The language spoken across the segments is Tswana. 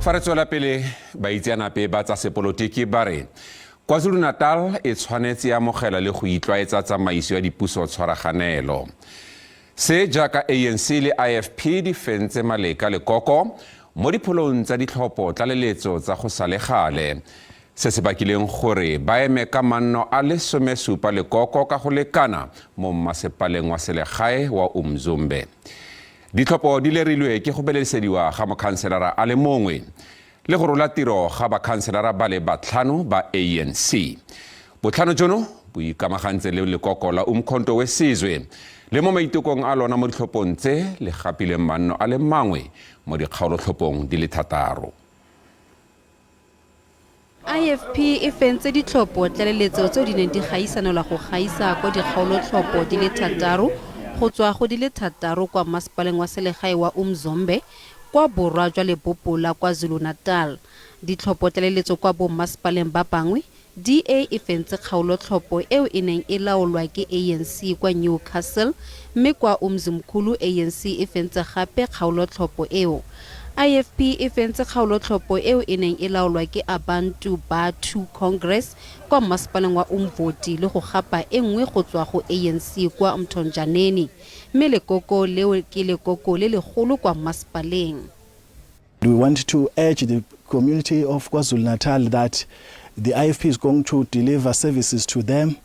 Fa re tswela pele baitseanape ba tsa sepolotiki ba re KwaZulu-Natal e tshwanetse ya amogela le go itlwaetsa tsamaiso ya dipuso tshwaraganelo. Se jaaka ANC le IFP di fentse Maleka le Koko mo dipholong tsa ditlhopho tlaleletso tsa go salegale. Se se bakileng gore ba eme ka manno a le 17 le Koko ka go lekana mo masepaleng wa selegae wa Umzombe. Ditlhopho di lerilwe ke go belesediwa ga mokhanselara a le mongwe le go rola tiro ga bakhanselara ba le batlhano ba ANC. Botlhano jono bo ikamagantse le lekoko la Umkhonto wesizwe le mo maitekong a lona mo ditlhophong tse le gapile manno a le mangwe mo dikgaolotlhophong di le 3. IFP e fentse ditlhopho tlaleletso tseo di neng di gaisanola go gaisa kwa dikgaolotlhopho di le 3 go tswa go di le 3 kwa masepaleng wa selegae wa Umzombe kwa borwa jwa Limpopo la KwaZulu-Natal. Ditlhopho tlaleletso kwa bo masepaleng ba bangwe DA e fentse kgaolotlhopho eo e neng e laolwa ke ANC kwa Newcastle, mme kwa Umzimkhulu ANC e fentse gape kgaolotlhopho eo. IFP e fentse kgaolotlhopho eo e neng e laolwa ke Abantu Batho Congress kwa masepaleng wa Umvoti le go gapa e nngwe go tswa go ANC kwa Mthonjaneni, mme lekoko leo ke lekoko le legolo kwa masepaleng. We want to urge the community of KwaZulu-Natal that the IFP is going to deliver services to them,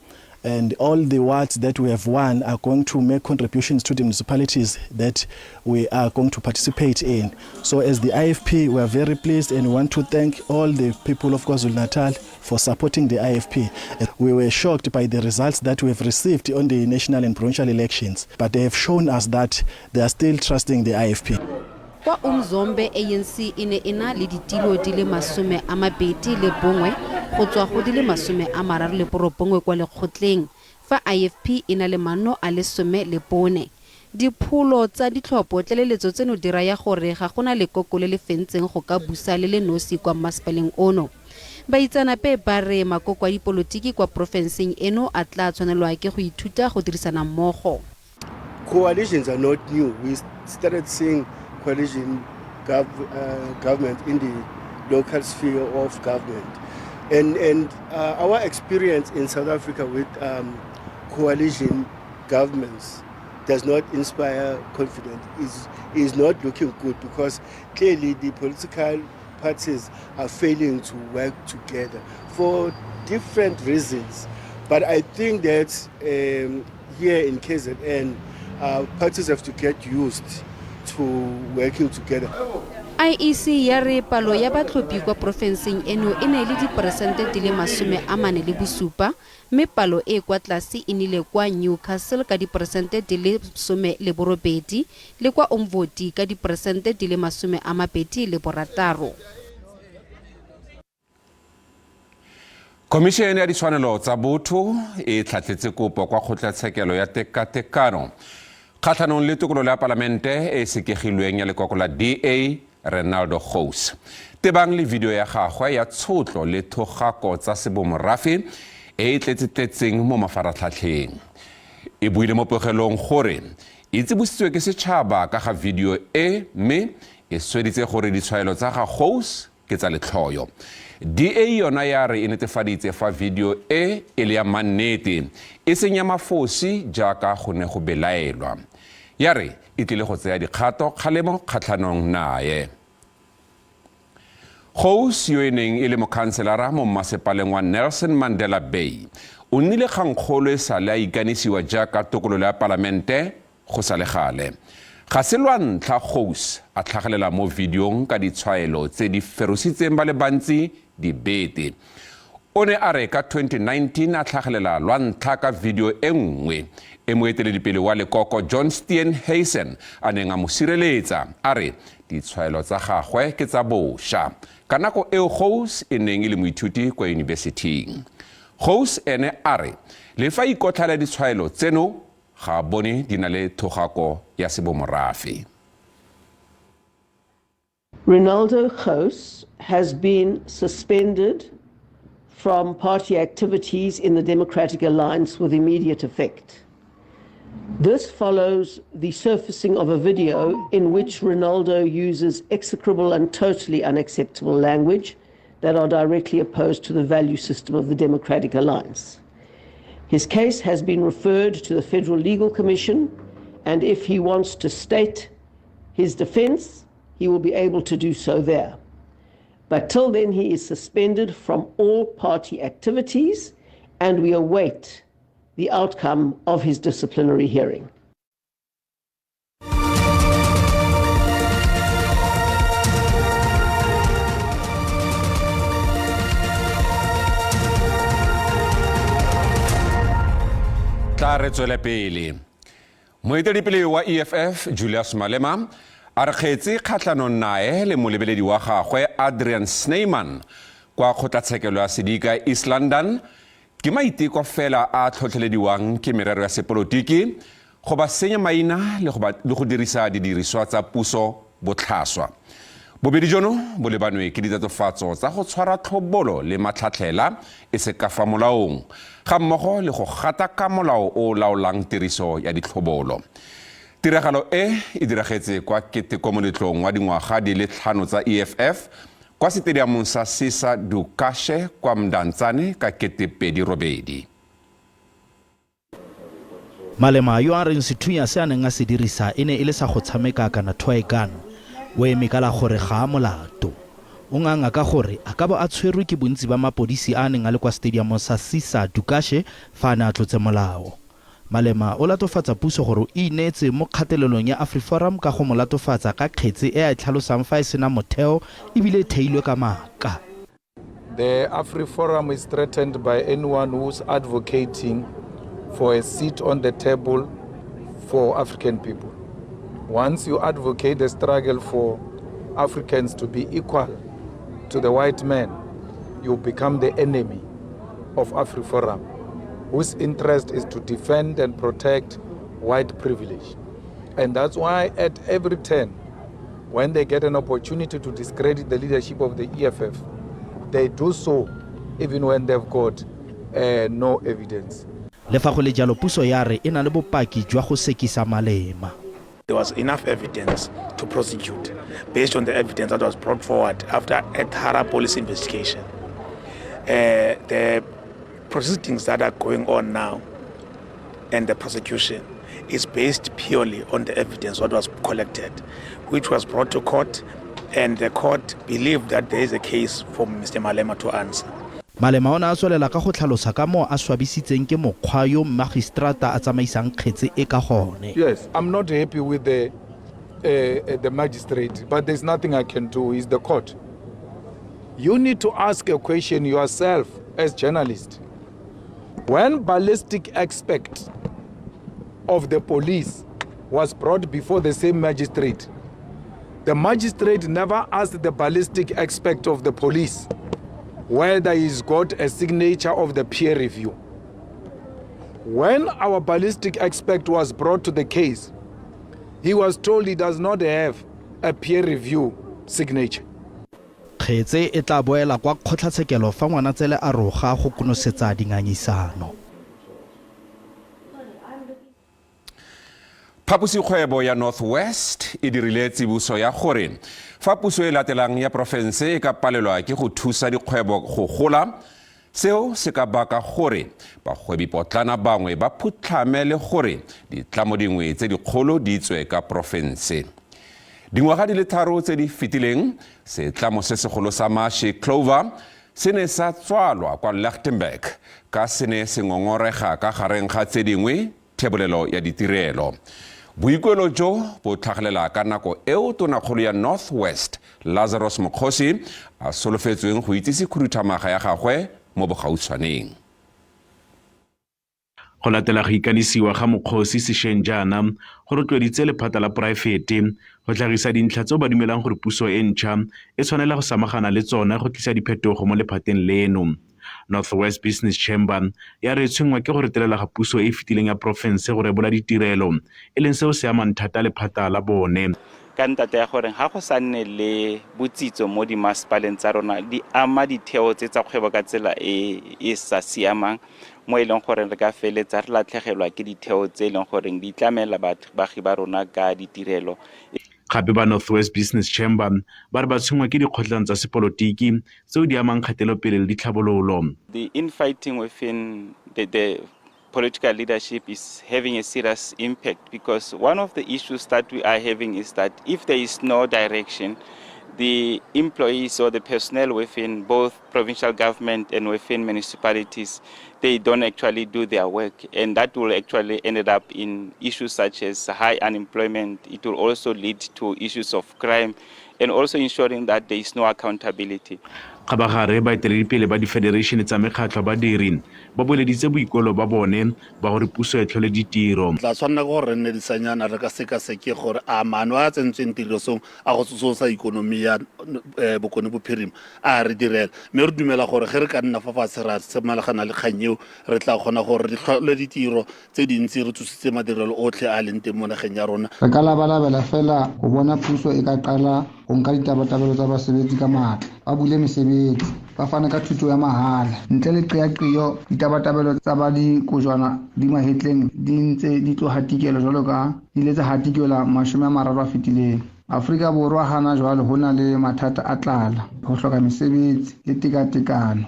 and all the wards that we have won are going to make contributions to the municipalities that we are going to participate in. So as the IFP, we are very pleased and want to thank all the people of KwaZulu-Natal for supporting the IFP. We were shocked by the results that we have received on the national and provincial elections, but they have shown us that they are still trusting the IFP. Kwa Umzombe ANC ine ina le ditilo di le 21 go tswa go di le 39 kwa lekgotleng, fa IFP ina le manno a le 14. Dipholo tsa ditlhopho tlaleletso tseno di raya gore ga gona lekoko le le fentseng go ka busa le le nosi kwa masepaleng ono. Baitsanape ba re makoko a dipolotiki kwa profenseng eno a tla tshwanelwa ke go ithuta go dirisana mmogo. Coalitions are not new. We started seeing coalition government in the local sphere of government. And our experience in South Africa with coalition governments does not inspire confidence, is not looking good, because clearly the political parties are failing to work together for different reasons. But I think that here in KZN, parties have to get used to working together. IEC ya re palo ya batlhophi kwa profenseng eno e ne le diperesente di le 47, mme palo e kwa tlase e nile kwa Newcastle ka diperesente di le 18 le kwa Umvoti ka diperesente di le 26. Komishene ya ditshwanelo tsa botho e tlhatlhetse kopo kwa kgotlatshekelo ya tekatekano kgatlhanong le tokolo ya palamente e sekegilweng ya lekoko la DA Renaldo Gous. Tebang le video ya gagwe ya tshotlo le thogako tsa sebomorafe e tletsetseng mo mafaratlhatlheng. E buile mo pogelong gore e tsibositswe ke setšhaba ka ga video e, mme e sweditse gore ditshwaelo tsa ga Gous ke tsa letlhoyo. DA yona ya re e netefaditse fa video e le ya mannete e seng ya mafosi jaaka go ne go belaelwa. Ya re e tlile go tsaya dikgato kgalemo kgatlhanong naye. Gous yo e neng e le mokhanselara mo masepaleng wa Nelson Mandela Bay o nnile kgangkgolo e sale a ikanisiwa jaaka tokololo ya palamente go salegale. Ga se lwantlha Gous a tlhagelela mo videong ka ditshwaelo tse di ferositseng ba le bantsi dibete. O ne a re ka 2019 a tlhagelela lwantlha ka video e nngwe e moeteledipele wa lekoko John Steenhuisen a neng a mo sireletsa a re ditshwaelo tsa gagwe ke tsa bošwa ka nako eo Gous e neng e le moithuti kwa yunibesithing. Gous ene a re le fa ikotlhala ditshwaelo tseno ga bone di na le thogako ya sebomorafe. Renaldo Gous has been suspended from party activities in the Democratic Alliance with immediate effect. This follows the surfacing of a video in which Ronaldo uses execrable and totally unacceptable language that are directly opposed to the value system of the Democratic Alliance. His case has been referred to the Federal Legal Commission, and if he wants to state his defense, he will be able to do so there. But till then, he is suspended from all party activities, and we await the outcome of his disciplinary hearing. Tla re tswele pele. Moeteledipele wa EFF Julius Malema a re kgetse kgatlhanong nae le molebeledi wa gagwe Adrian Snyman kwa kgotlatshekelo ya sedika East London ke maiteko fela a tlhotlhelediwang ke merero ya sepolotiki go ba senya maina le go dirisa didiriswa tsa puso botlhaswa. Bobedi jono bo lebanwe ke ditatofatso tsa go tshwara tlhobolo le matlhatlhela e se ka fa molaong ga mmogo le go gata ka molao o laolang tiriso ya ditlhobolo. Tiragalo e diragetse kwa ketekomoletlong wa dingwaga di le 5 tsa EFF kwa stadiumong sa Sisa Dukashe kwa Mdantsane ka 2008. Malema yo a reng sethunya se a neng a se dirisa ene e le sa go tshameka kana toy gun o emekala gore ga a molato o nganga ka gore a ka ba a tshwerwe ke bontsi ba mapodisi a neng a le kwa stadiumong sa Sisa Dukashe fa na tlotse molao. Malema o latofatsa puso gore o inetse mo kgatelelong ya AfriForum ka go molatofatsa ka kgetse e a tlhalosang fa e sena motheo ebile theilwe ka maka. The AfriForum is threatened by anyone who's advocating for a seat on the table for African people. Once you advocate the struggle for Africans to be equal to the white man, you become the enemy of AfriForum, whose interest is to defend and protect white privilege. And that's why at every turn, when they get an opportunity to discredit the leadership of the EFF, they do so even when they've got no evidence. Le fa go le jalo puso ya re ena le bopaki jwa go sekisa Malema. There was enough evidence to prosecute based on the evidence that was brought forward after a thorough police investigation. The proceedings that are going on now and the prosecution is based purely on the evidence that was collected, which was brought to court, and the court believed that there is a case for Mr. Malema to answer. Malema ona a tswelela ka go tlhalosa ka mo a swabisitseng ke mokgwa yo magistrata a tsamaisang kgetse e ka gone. Yes, I'm not happy with the magistrate, but there's nothing I can do. It's the court. You need to ask a question yourself as journalist. When ballistic expert of the police was brought before the same magistrate, the magistrate never asked the ballistic expert of the police whether he's got a signature of the peer review. When our ballistic expert was brought to the case, he was told he does not have a peer review signature. Kgetse e tla boela kwa kgotlatshekelo fa Ngwanatsele a roga go konosetsa dingangisano. Phaposikgwebo ya Northwest e dirile tsibuso ya gore fa puso e latelang ya profense e ka palelwa ke go thusa dikgwebo go gola, seo se ka baka gore bagwebi potlana bangwe ba phutlhame le gore ditlamo dingwe tse dikgolo di tswe ka profense. Dingwaga di le 3 tse di fetileng, setlamo se segolo sa Mashi Clover se ne sa tswalwa kwa Lichtenburg ka se ne se ngongorega ka gareng ga tse dingwe thebolelo ya ditirelo. Boikuelo jo bo tlhagelela ka nako eo tonakgolo ya Northwest Lazarus Mokgosi a solofetsweng go itsise khuduthamaga ya gagwe mo bogautshwaneng. Go latela go ikanisiwa ga Mokgosi sešweng jaana go rotloeditse lephata la poraefete go tlhagisa dintlha tseo ba dumelang gore puso e ntšha e tshwanela go samagana le tsona go tlisa diphetogo mo lephateng leno. Northwest Business Chamber ya re tshwengwa ke go retelela ga puso e fetileng ya profense go rebola ditirelo e leng seo se amang thata lephata la bone. Ka ntata ya gore ga go sa nne le botsitso mo dimasepaleng tsa rona di ama ditheo tse tsa kgwebo ka tsela e sa siamang mo e leng gore re ka feletsa re latlhegelwa ke ditheo tse e leng gore di tlamela baagi ba rona ka ditirelo. Gape ba Northwest Business Chamber ba re ba tshwengwa ke dikgotlang tsa sepolotiki tseo di amang kgatelopele le ditlhabololo. The infighting within the political leadership is having a serious impact, because one of the issues that we are having is that if there is no direction, the employees or the personnel within both provincial government and within municipalities, they don't actually do their work, and that will actually end up in issues such as high unemployment. It will also lead to issues of crime, and also ensuring that there is no accountability. Gabagare baeteledipele ba di-federation tsa mekgatlho badiri ba boleditse boikolo ba bone ba gore puso e tlhole ditiro. Tla tshwanna ke gore re nne disanyana re ka sekaseke gore a maano a tsentsweng tirisong a go tsosolosa ikonomi ya bokone bophirima a re direla, mme re dumela gore ge re ka nna fa fatshe ra semalagana le kgang eo re tla kgona gore re tlhole ditiro tse dintsi re tsositse madirelo otlhe a leng teng mo nageng ya rona. Re ka labalabela fela go bona puso e ka qala go nka ditabatabelo tsa basebetsi ka matla, ba bule mesebetsi, ba fane ka thuto ya mahala. Ntle le qeaqeo ditabatabelo tsa ba dikojwana di mahetleng di ntse di tlo hatikela jwalo ka di ile tsa hatikela 30 a fetileng. Afrika Borwa hana jwale ho na le mathata a tlala, ho hloka mesebetsi le tekatekano.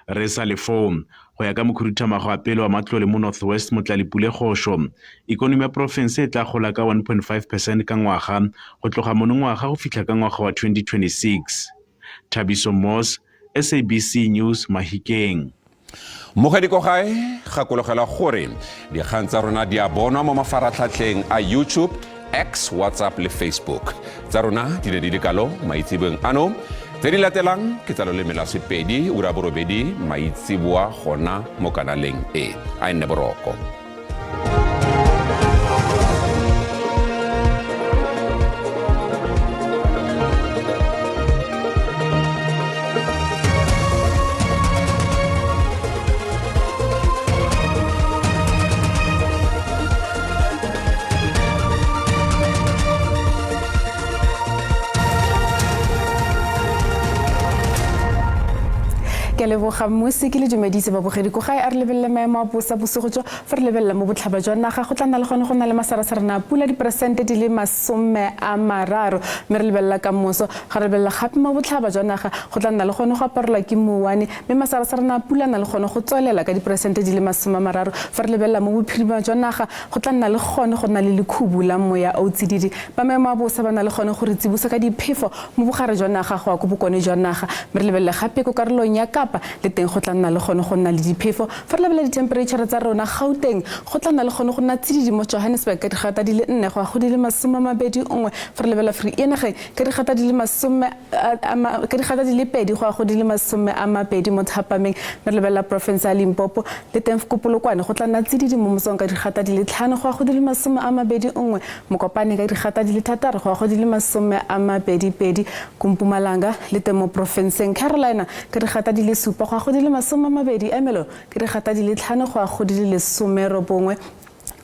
Re sa lefong go ya ka mokhuduthamaga wa pele wa matlole mo Northwest Motlalipule Kgosho, ikonomi ya porofense e tla gola ka 1.5% ka ngwaga go tloga monongwaga go fitlha ka ngwaga wa 2026. Thabiso Moss, SABC News, Mahikeng. Mogedi ko gae gakologela gore dikgang tsa rona di a bonwa mo mafaratlhatlheng a YouTube, X, WhatsApp le Facebook. Tsa rona di ne di le kalo maitsebeng ano. Tse di latelang ke tsa loleme la Sepedi ura borobedi maitsiboa gona mo kanaleng e. A nne boroko. ke leboga mmusi ke le dumedise babogedi ko gae a re lebelele maemo a bosa bosigo jo fa re lebelela mo botlhaba jwa naga go tla nna le gone go na le masarasarana pula diperesente di le 30 mme re lebelela ka moso ga re lebelela gape mo botlhaba jwa naga go tla nna le gone go aparelwa ke mouane mme masarasarana pula na le gone go tswelela ka diperesente di le 30 fa re lebelela mo bophirima jwa naga go tla nna le gone go na le lekhubu la moya o tsididi ba maemo a bosa ba na le gone go re tsibusa ka diphefo mo bogare jwa naga go a go bokone jwa naga mme re lebelela gape ko karolong ya le teng go tla nna le gone go nna le diphefo fa re lebelela ditemperature tsa rona Gauteng go tla nna le gone go nna tsididi mo Johannesburg ka digata di le 4 go a go di le 21 fa re lebelela Free Enege ka digata di le 2 go a go di le 20 mo Thapameng re lebelela province ya Limpopo le teng Kopolokwane go tla nna tsididi mo mosong ka digata di le 5 go a go di le 21 mo Kopane ka digata di le 6 go a go di le 22 Mpumalanga le teng mo provinceng Carolina ka digata di le 7 go a go di le 20 Emelo ke digata di le 5 go a go di le 19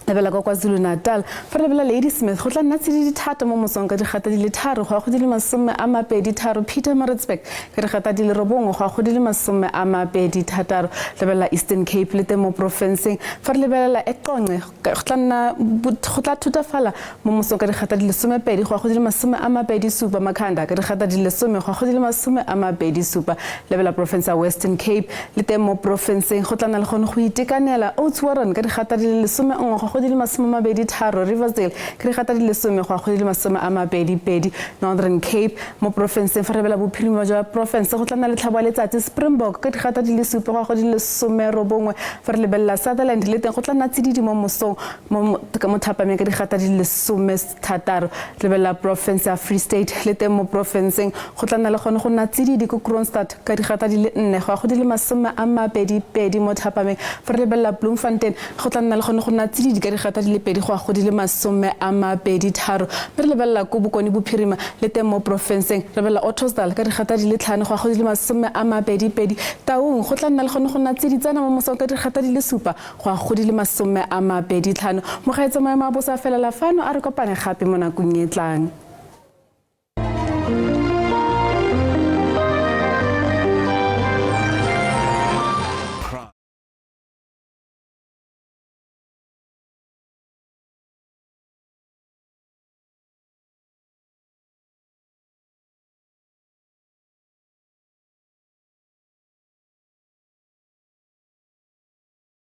lebela kwa KwaZulu-Natal fa re lebelela Ladysmith go tla nna tsididi thata mo mosong ka digata di le 3 go a go di le 23 Pietermaritzburg ka digata di le 9 go a go di le 26 lebelela Eastern Cape le teng mo provinceng fa re lebelela eQonce go tla thutafala mo mosong ka digata di le 12 go a go di le 27 Makhanda ka digata di le 10 go a go di le 27 lebelela province ya Western Cape le teng mo provinceng go tla nna le gone go itekanela Oudtshoorn ka digata di le 11 go di le 23 Riversdale ke digata di le 10 go a go di le 22 Northern Cape mo province fa re bela bophirima jwa province go tla nna le tlhabo ya letsatsi Springbok ke digata di le 7 go a go di le 19 fa re lebelela Sutherland le teng go tla nna tsididi mo mosong mo Thapameng ke digata di le 16 lebelela province ya Free State le teng mo provinceng go tla nna le gone go nna tsididi ko Kroonstad ka digata di le 4 go a go di le 22 mo Thapameng fa re lebelela Bloemfontein go tla nna le gone go nna tsididi ka digata di le 2 go a go di le 23 re lebelela ko bokone bophirima le teng mo provinceng re lebelela Ottosdal ka digata di le 5 go a go di le 22 Taung go tla nna le gone go nna tsiditsana mo mosong ka digata di le 7 go a go di le 25 mo gaetsa maemo a bosa felela fano a re kopane gape mo nakong e tlang.